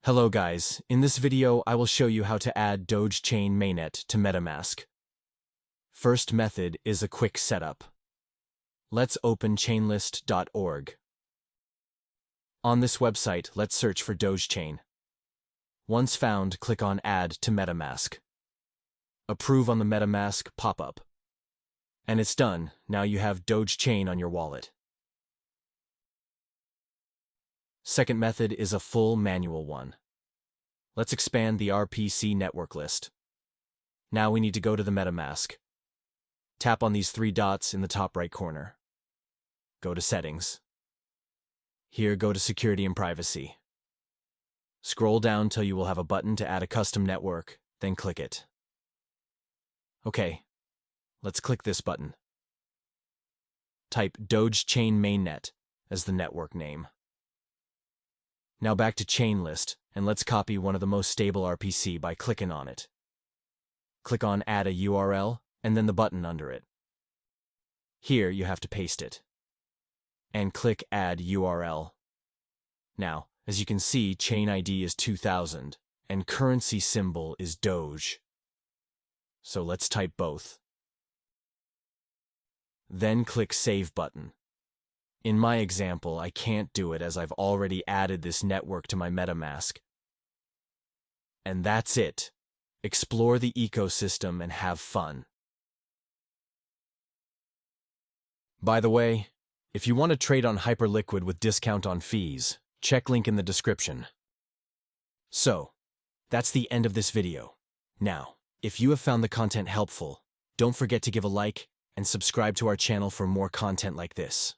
Hello guys, in this video I will show you how to add Dogechain Mainnet to Metamask. First method is a quick setup. Let's open chainlist.org. On this website, let's search for Dogechain. Once found, click on Add to Metamask. Approve on the Metamask pop-up. And it's done, now you have Dogechain on your wallet. Second method is a full manual one. Let's expand the RPC network list. Now we need to go to the Metamask. Tap on these three dots in the top right corner. Go to Settings. Here, go to Security and Privacy. Scroll down till you will have a button to add a custom network, then click it. Okay, let's click this button. Type Dogechain Mainnet as the network name. Now back to Chainlist, and let's copy one of the most stable RPC by clicking on it. Click on Add a URL, and then the button under it. Here you have to paste it. And click Add URL. Now, as you can see, chain ID is 2000, and currency symbol is Doge. So let's type both. Then click Save button. In my example, I can't do it as I've already added this network to my MetaMask. And that's it. Explore the ecosystem and have fun. By the way, if you want to trade on Hyperliquid with discount on fees, check link in the description. So, that's the end of this video. Now, if you have found the content helpful, don't forget to give a like and subscribe to our channel for more content like this.